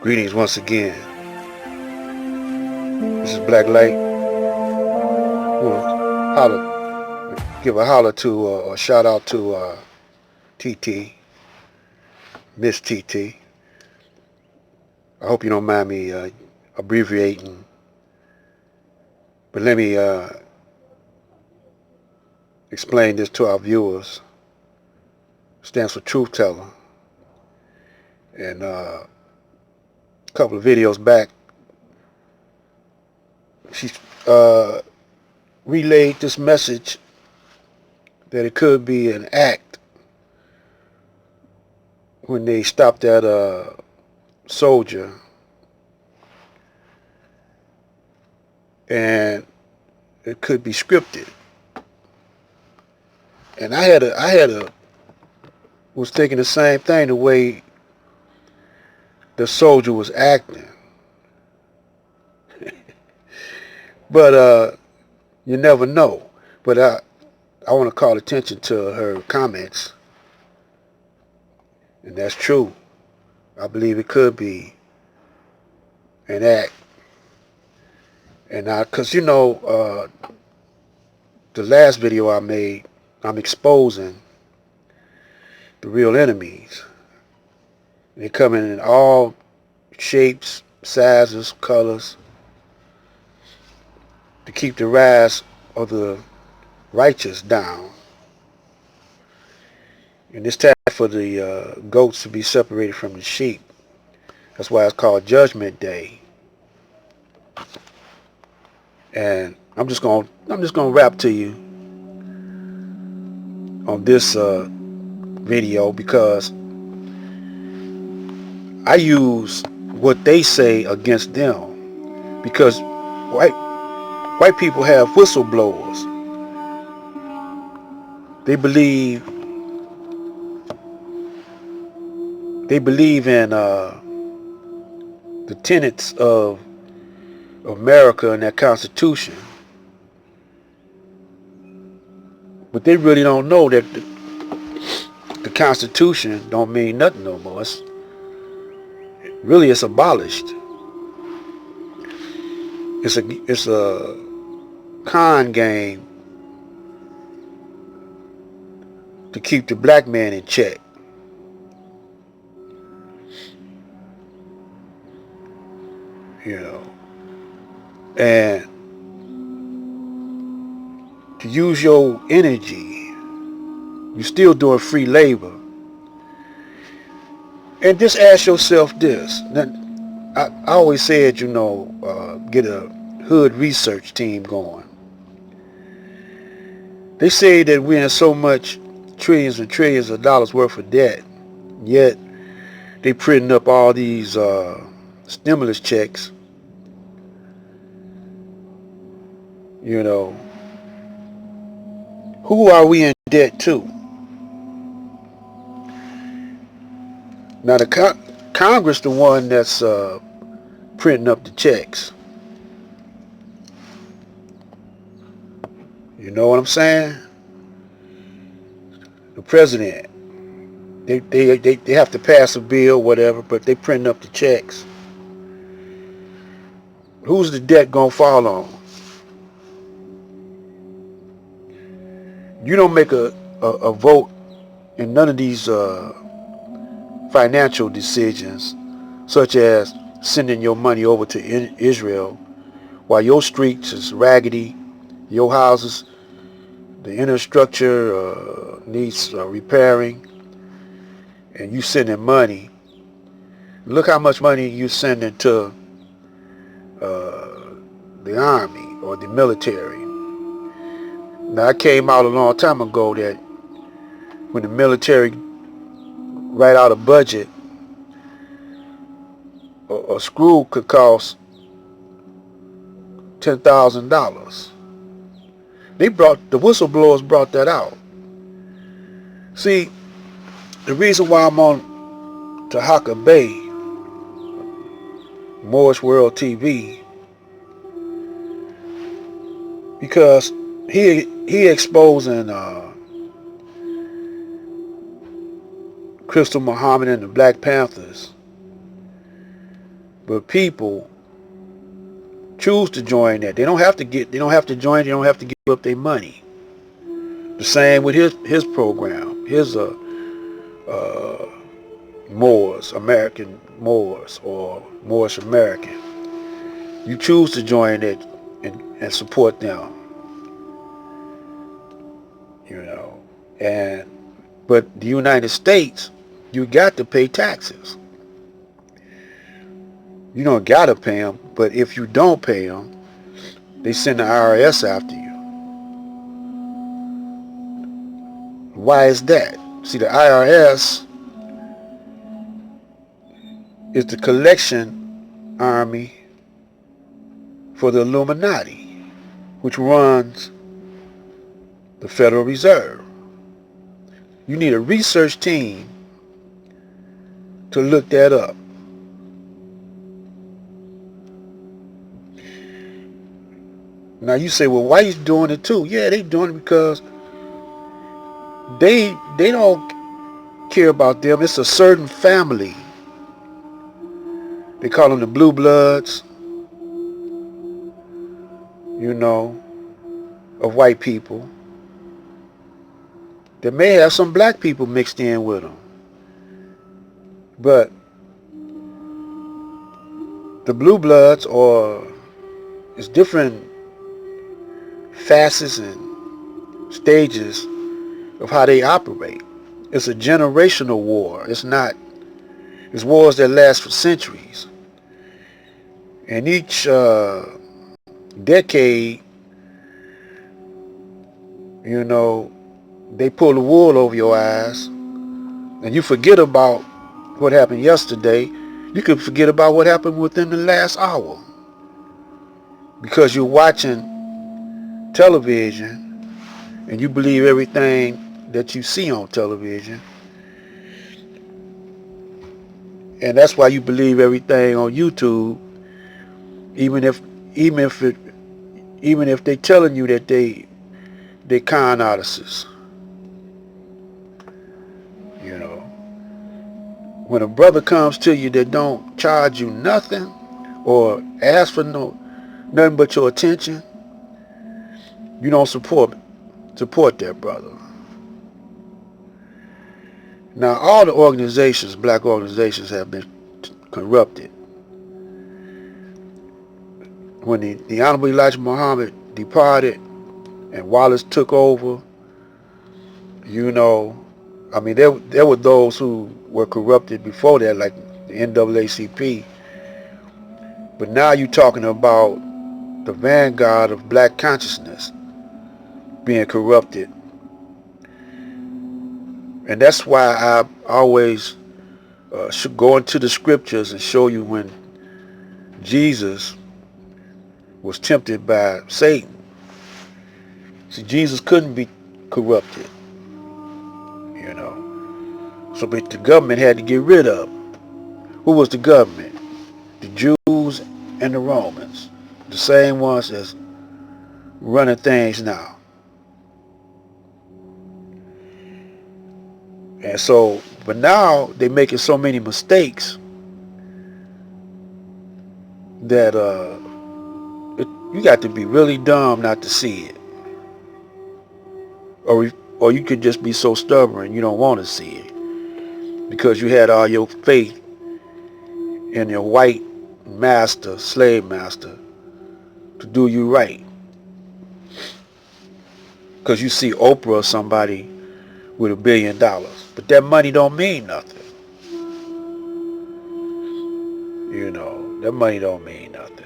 Greetings once again. This is Black Light. We'll give a holler to, or shout out to TT, Miss TT. I hope you don't mind me abbreviating, but let me explain this to our viewers. It stands for Truth Teller. And a couple of videos back, she relayed this message that it could be an act when they stopped that soldier, and it could be scripted. And I was thinking the same thing, the way the soldier was acting. But you never know. But I want to call attention to her comments, and that's true. I believe it could be an act. And because the last video I made, I'm exposing the real enemies. They come in all shapes, sizes, colors, to keep the rise of the righteous down. And it's time for the goats to be separated from the sheep. That's why it's called Judgment Day. And I'm just gonna rap to you on this video, because I use what they say against them, because white people have whistleblowers. They believe in the tenets of America and their Constitution, but they really don't know that the Constitution don't mean nothing no more. It's abolished. It's a con game to keep the black man in check. And to use your energy, you're still doing free labor. And just ask yourself this. I always said, get a hood research team going. They say that we're in so much trillions and trillions of dollars worth of debt, yet they printing up all these stimulus checks. Who are we in debt to? Now the Congress, the one that's printing up the checks. You know what I'm saying? The president, they have to pass a bill, whatever, but they printing up the checks. Who's the debt gonna fall on? You don't make a vote in none of these financial decisions, such as sending your money over to Israel, while your streets is raggedy, your houses, the inner structure needs repairing, and you sending money. Look how much money you sending to the army or the military. Now, it came out a long time ago that when the military write out a budget, a screw could cost $10,000. The whistleblowers brought that out. See, the reason why I'm on Tahaka Bay, Morris World TV, because he exposing Crystal Muhammad and the Black Panthers But people choose to join that. They don't have to join, they don't have to give up their money. The same with his program, his Moors, American Moors, or Moorish American. You choose to join it and support them. But the United States, you got to pay taxes. You don't got to pay them, but if you don't pay them, they send the IRS after you. Why is that? See, the IRS is the collection army for the Illuminati, which runs the Federal Reserve. You need a research team to look that up. Now you say, well, why are you doing it too? Yeah, they doing it because they don't care about them. It's a certain family. They call them the Blue Bloods, of white people. There may have some black people mixed in with them. But the Blue Bloods it's different facets and stages of how they operate. It's a generational war. It's wars that last for centuries. And each decade, they pull the wool over your eyes, and you forget about what happened yesterday. You could forget about what happened within the last hour because you're watching television and you believe everything that you see on television. And that's why you believe everything on YouTube, even if they're telling you that they con artists. When a brother comes to you that don't charge you nothing or ask for nothing but your attention, you don't support that brother. Now, all the organizations, black organizations, have been corrupted. When the Honorable Elijah Muhammad departed and Wallace took over, there were those who were corrupted before that, like the NAACP. But now you're talking about the vanguard of black consciousness being corrupted. And that's why I always should go into the scriptures and show you when Jesus was tempted by Satan. See, Jesus couldn't be corrupted. So but the government had to get rid of. Who was the government? The Jews and the Romans. The same ones that's running things now. And so, but now they're making so many mistakes that you got to be really dumb not to see it. Or you could just be so stubborn you don't want to see it. Because you had all your faith in your white master, slave master, to do you right. Because you see Oprah or somebody with $1 billion. But that money don't mean nothing. That money don't mean nothing.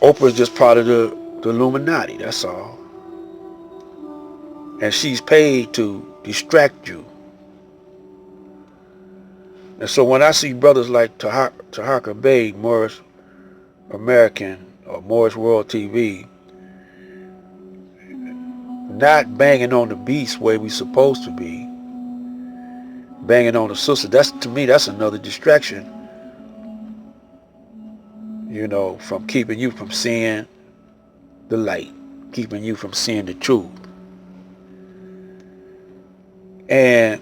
Oprah's just part of the Illuminati, that's all. And she's paid to distract you. And so when I see brothers like Tahaka Bey, Moorish American, or Moorish World TV, not banging on the beast where we supposed to be, banging on the sister, to me, that's another distraction, from keeping you from seeing the light, keeping you from seeing the truth. And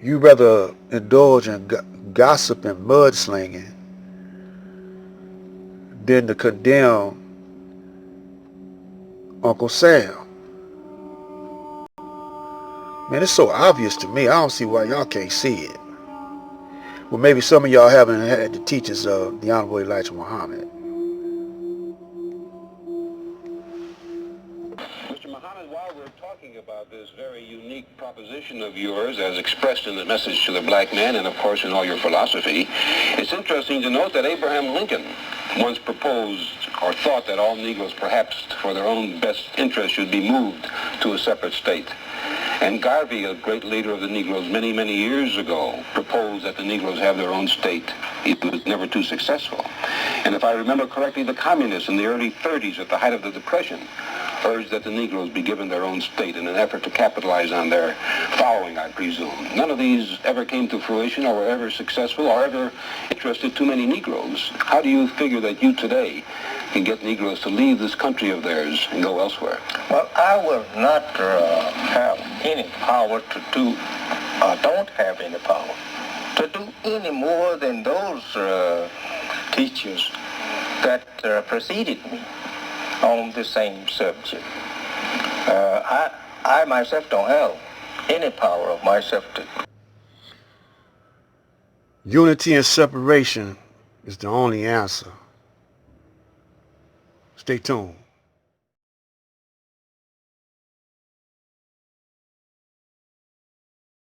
You rather indulge in gossip and mudslinging than to condemn Uncle Sam. Man, it's so obvious to me. I don't see why y'all can't see it. Well, maybe some of y'all haven't had the teachings of the Honorable Elijah Muhammad. Mr. Muhammad, while we're talking about this very unique proposition of yours as expressed in the message to the black man and, of course, in all your philosophy, it's interesting to note that Abraham Lincoln once proposed or thought that all Negroes, perhaps for their own best interest, should be moved to a separate state. And Garvey, a great leader of the Negroes many, many years ago, proposed that the Negroes have their own state. He was never too successful. And if I remember correctly, the communists in the early 30s, at the height of the Depression, urged that the Negroes be given their own state in an effort to capitalize on their following, I presume. None of these ever came to fruition or were ever successful or ever interested too many Negroes. How do you figure that you today can get Negroes to leave this country of theirs and go elsewhere? Well, I will not have any power to do, don't have any power to do any more than those teachers that preceded me on the same subject. I myself don't have any power of myself to. Unity and separation is the only answer. Stay tuned.